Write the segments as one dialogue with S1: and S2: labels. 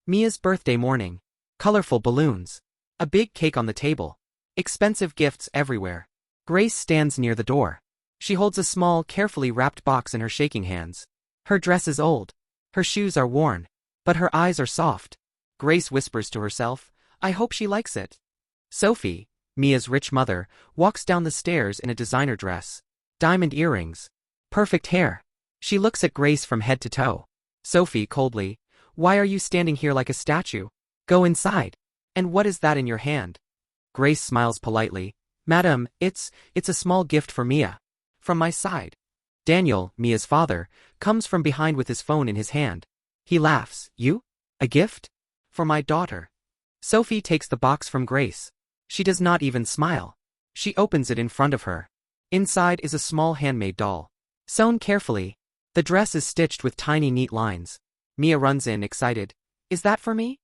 S1: Mia's birthday morning. Colorful balloons. A big cake on the table. Expensive gifts everywhere. Grace stands near the door. She holds a small, carefully wrapped box in her shaking hands. Her dress is old. Her shoes are worn. But her eyes are soft. Grace whispers to herself, I hope she likes it. Sophie, Mia's rich mother, walks down the stairs in a designer dress. Diamond earrings. Perfect hair. She looks at Grace from head to toe. Sophie, coldly, why are you standing here like a statue? Go inside. And what is that in your hand? Grace smiles politely. Madam, it's a small gift for Mia. From my side. Daniel, Mia's father, comes from behind with his phone in his hand. He laughs. You? A gift? For my daughter. Sophie takes the box from Grace. She does not even smile. She opens it in front of her. Inside is a small handmade doll. Sewn carefully. The dress is stitched with tiny neat lines. Mia runs in, excited. Is that for me?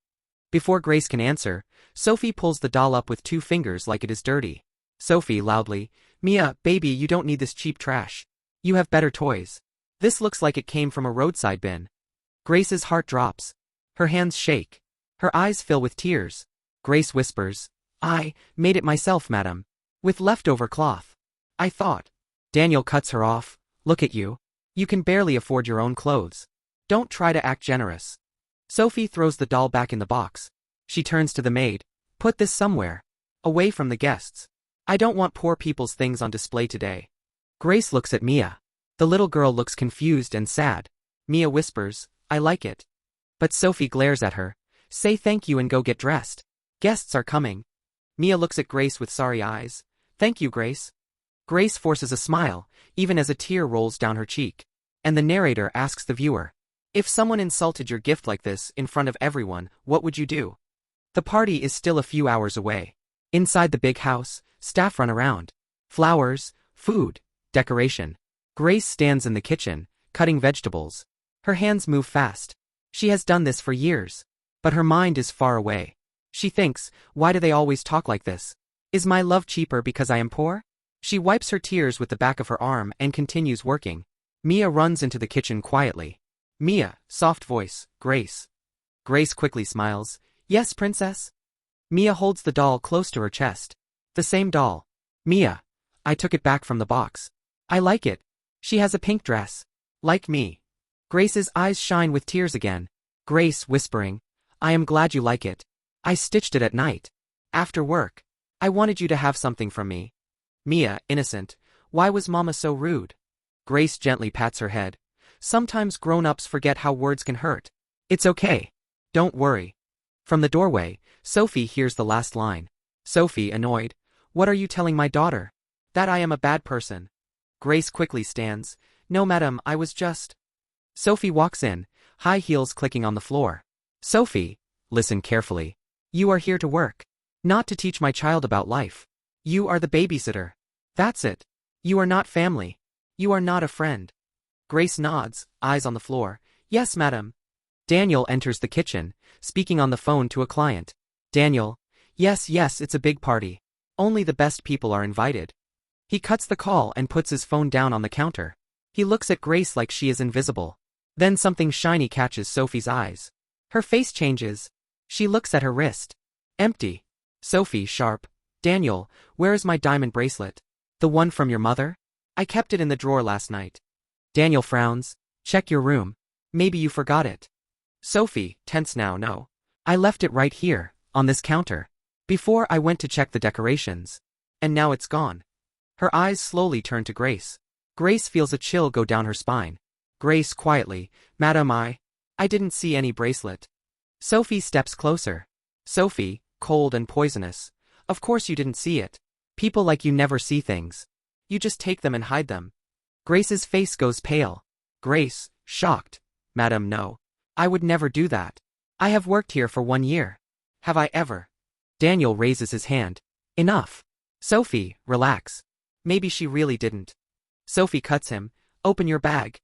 S1: Before Grace can answer, Sophie pulls the doll up with 2 fingers like it is dirty. Sophie, loudly, Mia, baby, you don't need this cheap trash. You have better toys. This looks like it came from a roadside bin. Grace's heart drops. Her hands shake. Her eyes fill with tears. Grace whispers, I made it myself, madam. With leftover cloth. I thought. Daniel cuts her off. Look at you. You can barely afford your own clothes. Don't try to act generous. Sophie throws the doll back in the box. She turns to the maid. Put this somewhere. Away from the guests. I don't want poor people's things on display today. Grace looks at Mia. The little girl looks confused and sad. Mia whispers, I like it. But Sophie glares at her. Say thank you and go get dressed. Guests are coming. Mia looks at Grace with sorry eyes. Thank you, Grace. Grace forces a smile, even as a tear rolls down her cheek. And the narrator asks the viewer, if someone insulted your gift like this in front of everyone, what would you do? The party is still a few hours away. Inside the big house, staff run around. Flowers, food, decoration. Grace stands in the kitchen, cutting vegetables. Her hands move fast. She has done this for years. But her mind is far away. She thinks, why do they always talk like this? Is my love cheaper because I am poor? She wipes her tears with the back of her arm and continues working. Mia runs into the kitchen quietly. Mia, soft voice, Grace. Grace quickly smiles. Yes, princess? Mia holds the doll close to her chest. The same doll. Mia. I took it back from the box. I like it. She has a pink dress. Like me. Grace's eyes shine with tears again. Grace, whispering. I am glad you like it. I stitched it at night. After work. I wanted you to have something from me. Mia, innocent. Why was Mama so rude? Grace gently pats her head. Sometimes grown-ups forget how words can hurt. It's okay. Don't worry. From the doorway, Sophie hears the last line. Sophie, annoyed. What are you telling my daughter? That I am a bad person. Grace quickly stands. No, madam, I was just... Sophie walks in, high heels clicking on the floor. Sophie, listen carefully. You are here to work. Not to teach my child about life. You are the babysitter. That's it. You are not family. You are not a friend. Grace nods, eyes on the floor. Yes, madam. Daniel enters the kitchen, speaking on the phone to a client. Daniel. Yes, it's a big party. Only the best people are invited. He cuts the call and puts his phone down on the counter. He looks at Grace like she is invisible. Then something shiny catches Sophie's eyes. Her face changes. She looks at her wrist. Empty. Sophie, sharp. Daniel, where is my diamond bracelet? The one from your mother? I kept it in the drawer last night. Daniel frowns. Check your room. Maybe you forgot it. Sophie, tense now. No. I left it right here, on this counter. Before I went to check the decorations. And now it's gone. Her eyes slowly turn to Grace. Grace feels a chill go down her spine. Grace quietly, Madam, I didn't see any bracelet. Sophie steps closer. Sophie, cold and poisonous. Of course you didn't see it. People like you never see things. You just take them and hide them. Grace's face goes pale. Grace, shocked. Madam, no. I would never do that. I have worked here for 1 year. Have I ever? Daniel raises his hand. Enough. Sophie, relax. Maybe she really didn't. Sophie cuts him. Open your bag.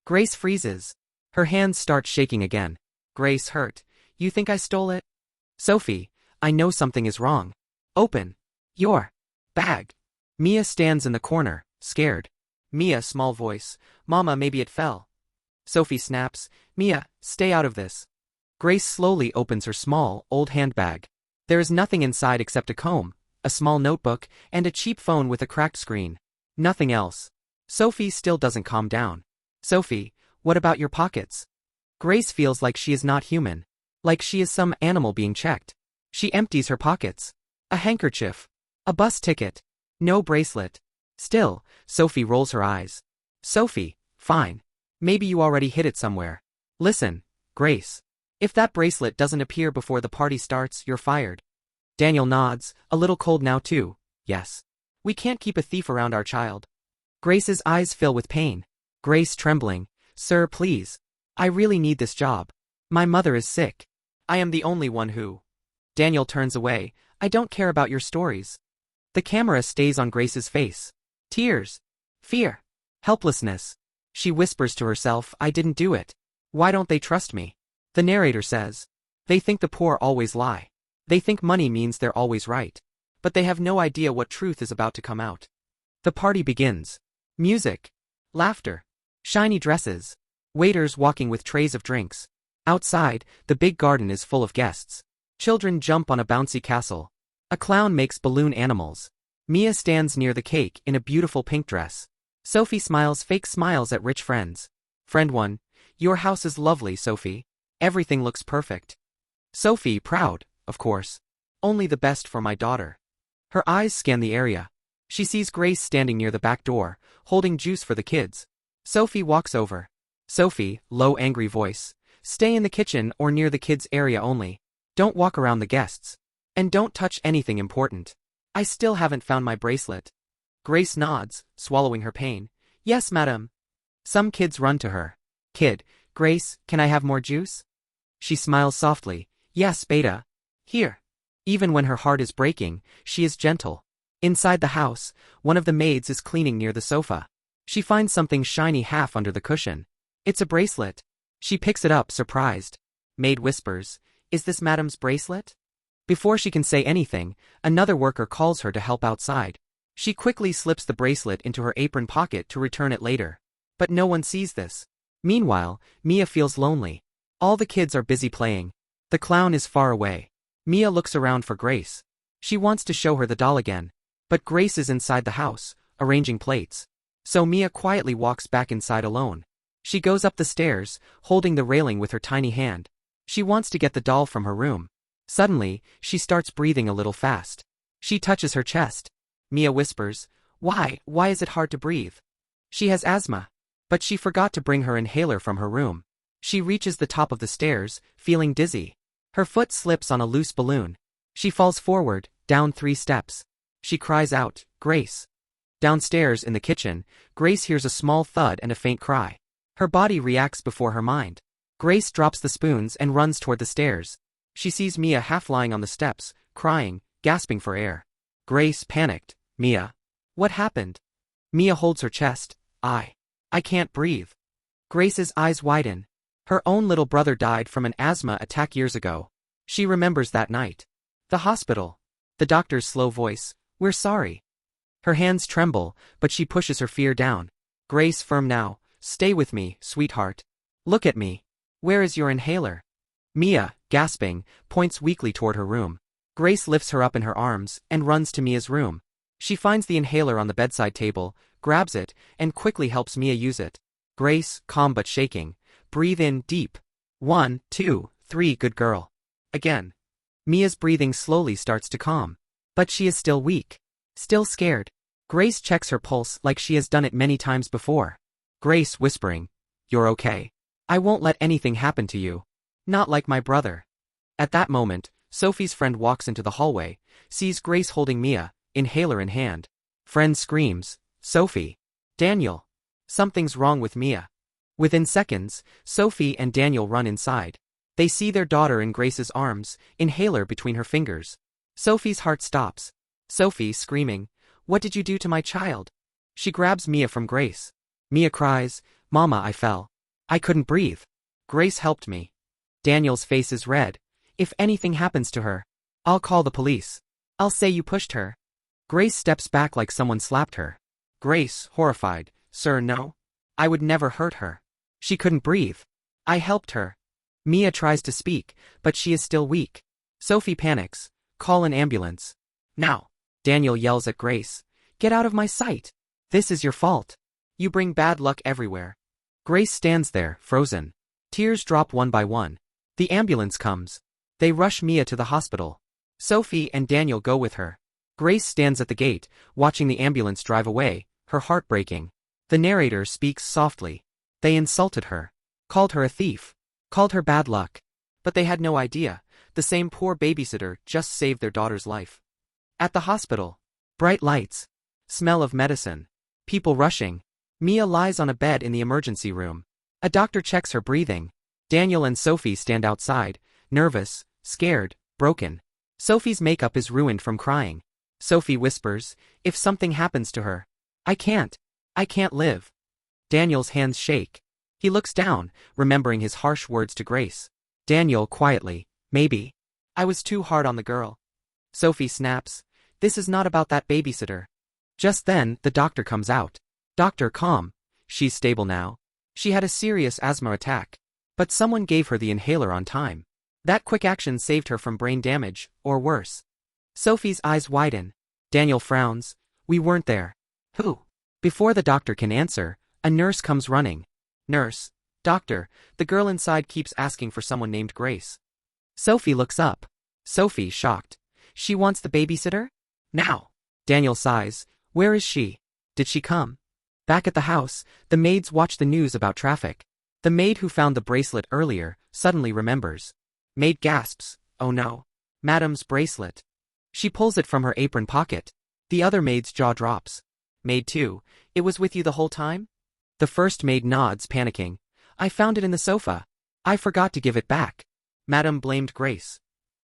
S1: Grace freezes. Her hands start shaking again. Grace, hurt. You think I stole it? Sophie, I know something is wrong. Open your bag. Mia stands in the corner, scared. Mia, small voice. Mama, maybe it fell. Sophie snaps. Mia, stay out of this. Grace slowly opens her small, old handbag. There is nothing inside except a comb, a small notebook, and a cheap phone with a cracked screen. Nothing else. Sophie still doesn't calm down. Sophie, what about your pockets? Grace feels like she is not human. Like she is some animal being checked. She empties her pockets. A handkerchief. A bus ticket. No bracelet. Still, Sophie rolls her eyes. Sophie, fine. Maybe you already hid it somewhere. Listen, Grace. If that bracelet doesn't appear before the party starts, you're fired. Daniel nods, a little cold now too. Yes. We can't keep a thief around our child. Grace's eyes fill with pain. Grace trembling. Sir, please. I really need this job. My mother is sick. I am the only one who. Daniel turns away. I don't care about your stories. The camera stays on Grace's face. Tears. Fear. Helplessness. She whispers to herself, I didn't do it. Why don't they trust me? The narrator says. They think the poor always lie. They think money means they're always right. But they have no idea what truth is about to come out. The party begins. Music. Laughter. Shiny dresses. Waiters walking with trays of drinks. Outside, the big garden is full of guests. Children jump on a bouncy castle. A clown makes balloon animals. Mia stands near the cake in a beautiful pink dress. Sophie smiles fake smiles at rich friends. Friend 1. Your house is lovely, Sophie. Everything looks perfect. Sophie, proud, of course. Only the best for my daughter. Her eyes scan the area. She sees Grace standing near the back door, holding juice for the kids. Sophie walks over. Sophie, low angry voice. Stay in the kitchen or near the kids' area only. Don't walk around the guests. And don't touch anything important. I still haven't found my bracelet. Grace nods, swallowing her pain. Yes, madam. Some kids run to her. Kid, Grace, can I have more juice? She smiles softly. Yes, Beta. Here. Even when her heart is breaking, she is gentle. Inside the house, one of the maids is cleaning near the sofa. She finds something shiny half under the cushion. It's a bracelet. She picks it up, surprised. Maid whispers, Is this madam's bracelet? Before she can say anything, another worker calls her to help outside. She quickly slips the bracelet into her apron pocket to return it later. But no one sees this. Meanwhile, Mia feels lonely. All the kids are busy playing. The clown is far away. Mia looks around for Grace. She wants to show her the doll again. But Grace is inside the house, arranging plates. So Mia quietly walks back inside alone. She goes up the stairs, holding the railing with her tiny hand. She wants to get the doll from her room. Suddenly, she starts breathing a little fast. She touches her chest. Mia whispers, Why is it hard to breathe? She has asthma. But she forgot to bring her inhaler from her room. She reaches the top of the stairs, feeling dizzy. Her foot slips on a loose balloon. She falls forward, down 3 steps. She cries out, Grace. Downstairs in the kitchen, Grace hears a small thud and a faint cry. Her body reacts before her mind. Grace drops the spoons and runs toward the stairs. She sees Mia half lying on the steps, crying, gasping for air. Grace panicked. Mia. What happened? Mia holds her chest. I can't breathe. Grace's eyes widen. Her own little brother died from an asthma attack years ago. She remembers that night. The hospital. The doctor's slow voice. We're sorry. Her hands tremble, but she pushes her fear down. Grace, firm now. Stay with me, sweetheart. Look at me. Where is your inhaler? Mia, gasping, points weakly toward her room. Grace lifts her up in her arms and runs to Mia's room. She finds the inhaler on the bedside table, grabs it, and quickly helps Mia use it. Grace, calm but shaking. Breathe in deep. 1, 2, 3, good girl. Again. Mia's breathing slowly starts to calm. But she is still weak. Still scared. Grace checks her pulse like she has done it many times before. Grace whispering. You're okay. I won't let anything happen to you. Not like my brother. At that moment, Sophie's friend walks into the hallway, sees Grace holding Mia, inhaler in hand. Friend screams, Sophie. Daniel. Something's wrong with Mia. Within seconds, Sophie and Daniel run inside. They see their daughter in Grace's arms, inhaler between her fingers. Sophie's heart stops. Sophie, screaming, What did you do to my child? She grabs Mia from Grace. Mia cries, Mama, I fell. I couldn't breathe. Grace helped me. Daniel's face is red. If anything happens to her, I'll call the police. I'll say you pushed her. Grace steps back like someone slapped her. Grace, horrified, Sir, no. I would never hurt her. She couldn't breathe. I helped her. Mia tries to speak, but she is still weak. Sophie panics. Call an ambulance. Now. Daniel yells at Grace. Get out of my sight. This is your fault. You bring bad luck everywhere. Grace stands there, frozen. Tears drop one by one. The ambulance comes. They rush Mia to the hospital. Sophie and Daniel go with her. Grace stands at the gate, watching the ambulance drive away, her heart breaking. The narrator speaks softly. They insulted her. Called her a thief. Called her bad luck. But they had no idea. The same poor babysitter just saved their daughter's life. At the hospital. Bright lights. Smell of medicine. People rushing. Mia lies on a bed in the emergency room. A doctor checks her breathing. Daniel and Sophie stand outside, nervous, scared, broken. Sophie's makeup is ruined from crying. Sophie whispers, if something happens to her. I can't live. Daniel's hands shake. He looks down, remembering his harsh words to Grace. Daniel quietly, maybe. I was too hard on the girl. Sophie snaps, this is not about that babysitter. Just then, the doctor comes out. Doctor, calm. She's stable now. She had a serious asthma attack. But someone gave her the inhaler on time. That quick action saved her from brain damage, or worse. Sophie's eyes widen. Daniel frowns. We weren't there. Who? Before the doctor can answer, a nurse comes running. Nurse. Doctor, the girl inside keeps asking for someone named Grace. Sophie looks up. Sophie, shocked. She wants the babysitter? Now. Daniel sighs. Where is she? Did she come? Back at the house, the maids watch the news about traffic. The maid who found the bracelet earlier suddenly remembers. Maid gasps, oh no. Madam's bracelet. She pulls it from her apron pocket. The other maid's jaw drops. Maid 2, it was with you the whole time? The first maid nods, panicking. I found it in the sofa. I forgot to give it back. Madam blamed Grace.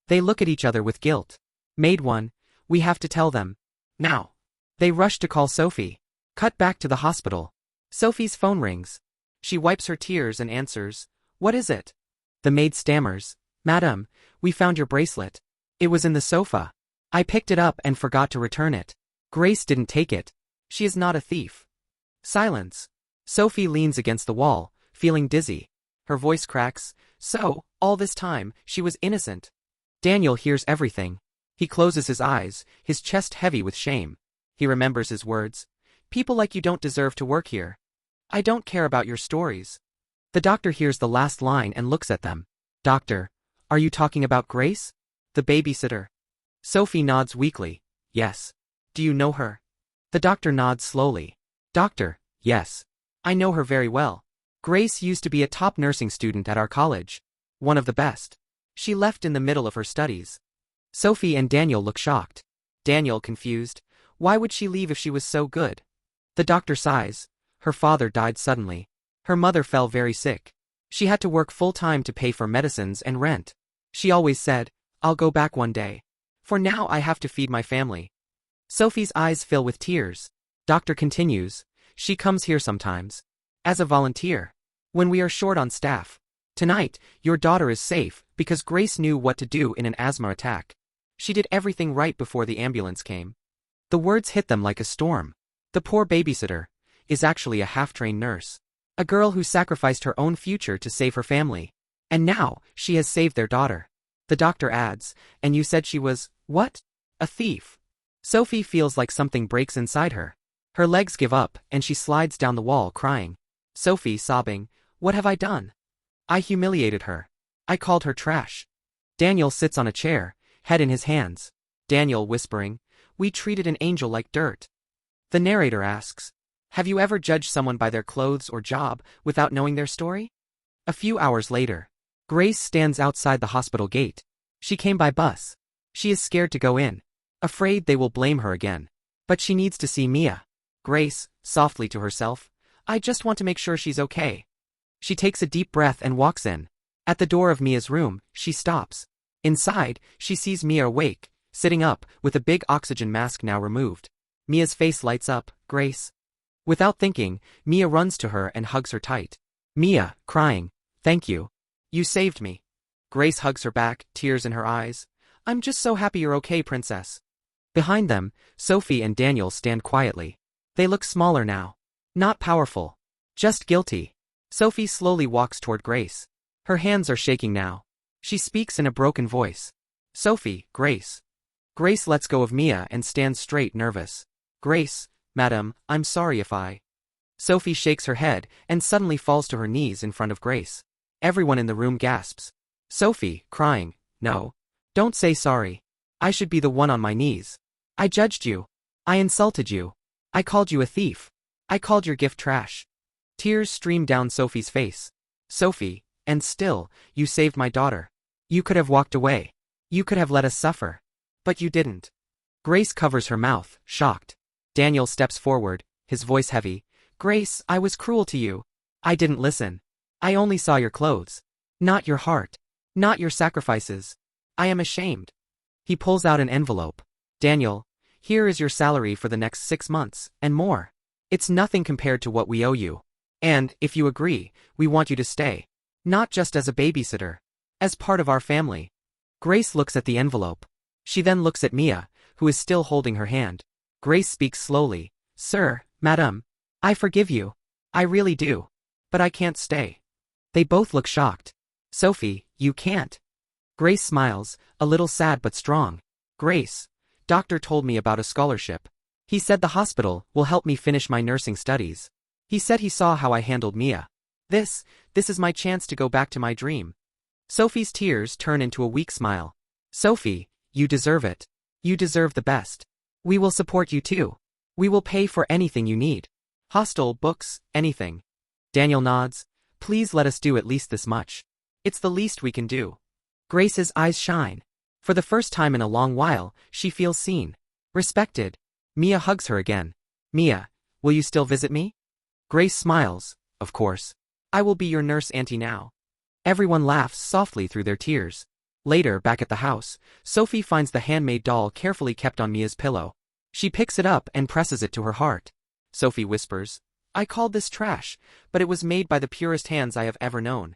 S1: They look at each other with guilt. Maid 1, we have to tell them. Now. They rush to call Sophie. Cut back to the hospital. Sophie's phone rings. She wipes her tears and answers, what is it? The maid stammers, Madam, we found your bracelet. It was in the sofa. I picked it up and forgot to return it. Grace didn't take it. She is not a thief. Silence. Sophie leans against the wall, feeling dizzy. Her voice cracks, so, all this time, she was innocent. Daniel hears everything. He closes his eyes, his chest heavy with shame. He remembers his words. People like you don't deserve to work here. I don't care about your stories. The doctor hears the last line and looks at them. Doctor, are you talking about Grace? The babysitter. Sophie nods weakly. Yes. Do you know her? The doctor nods slowly. Doctor, yes. I know her very well. Grace used to be a top nursing student at our college. One of the best. She left in the middle of her studies. Sophie and Daniel look shocked. Daniel confused. Why would she leave if she was so good? The doctor sighs. Her father died suddenly. Her mother fell very sick. She had to work full-time to pay for medicines and rent. She always said, I'll go back one day. For now I have to feed my family. Sophie's eyes fill with tears. Doctor continues. She comes here sometimes. As a volunteer. When we are short on staff. Tonight, your daughter is safe because Grace knew what to do in an asthma attack. She did everything right before the ambulance came. The words hit them like a storm. The poor babysitter is actually a half-trained nurse. A girl who sacrificed her own future to save her family. And now, she has saved their daughter. The doctor adds, and you said she was, what? A thief. Sophie feels like something breaks inside her. Her legs give up, and she slides down the wall crying. Sophie sobbing, what have I done? I humiliated her. I called her trash. Daniel sits on a chair, head in his hands. Daniel whispering, we treated an angel like dirt. The narrator asks, have you ever judged someone by their clothes or job without knowing their story? A few hours later. Grace stands outside the hospital gate. She came by bus. She is scared to go in. Afraid they will blame her again. But she needs to see Mia. Grace, softly to herself, I just want to make sure she's okay. She takes a deep breath and walks in. At the door of Mia's room, she stops. Inside, she sees Mia awake, sitting up, with a big oxygen mask now removed. Mia's face lights up, Grace. Without thinking, Mia runs to her and hugs her tight. Mia, crying, thank you. You saved me. Grace hugs her back, tears in her eyes. I'm just so happy you're okay, princess. Behind them, Sophie and Daniel stand quietly. They look smaller now. Not powerful. Just guilty. Sophie slowly walks toward Grace. Her hands are shaking now. She speaks in a broken voice. Sophie, Grace. Grace lets go of Mia and stands straight, nervous. Grace, madam, I'm sorry if I. Sophie shakes her head and suddenly falls to her knees in front of Grace. Everyone in the room gasps. Sophie, crying, no. Don't say sorry. I should be the one on my knees. I judged you. I insulted you. I called you a thief. I called your gift trash. Tears stream down Sophie's face. Sophie, and still, you saved my daughter. You could have walked away. You could have let us suffer. But you didn't. Grace covers her mouth, shocked. Daniel steps forward, his voice heavy. Grace, I was cruel to you. I didn't listen. I only saw your clothes. Not your heart. Not your sacrifices. I am ashamed. He pulls out an envelope. Daniel, here is your salary for the next 6 months, and more. It's nothing compared to what we owe you. And, if you agree, we want you to stay. Not just as a babysitter. As part of our family. Grace looks at the envelope. She then looks at Mia, who is still holding her hand. Grace speaks slowly. Sir, madam, I forgive you. I really do. But I can't stay. They both look shocked. Sophie, you can't. Grace smiles, a little sad but strong. Grace, doctor told me about a scholarship. He said the hospital will help me finish my nursing studies. He said he saw how I handled Mia. This is my chance to go back to my dream. Sophie's tears turn into a weak smile. Sophie, you deserve it. You deserve the best. We will support you too. We will pay for anything you need. Hostel, books, anything. Daniel nods. Please let us do at least this much. It's the least we can do. Grace's eyes shine. For the first time in a long while, she feels seen. Respected. Mia hugs her again. Mia, will you still visit me? Grace smiles. Of course. I will be your nurse auntie now. Everyone laughs softly through their tears. Later, back at the house, Sophie finds the handmade doll carefully kept on Mia's pillow. She picks it up and presses it to her heart. Sophie whispers, I called this trash, but it was made by the purest hands I have ever known.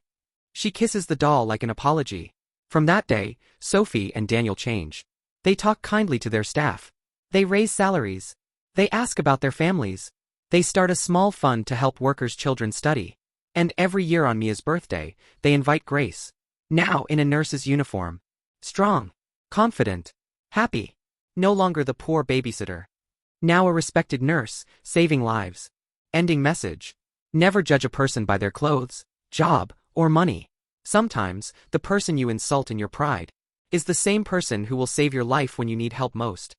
S1: She kisses the doll like an apology. From that day, Sophie and Daniel change. They talk kindly to their staff. They raise salaries. They ask about their families. They start a small fund to help workers' children study. And every year on Mia's birthday, they invite Grace. Now in a nurse's uniform. Strong. Confident. Happy. No longer the poor babysitter. Now a respected nurse, saving lives. Ending message. Never judge a person by their clothes, job, or money. Sometimes, the person you insult in your pride is the same person who will save your life when you need help most.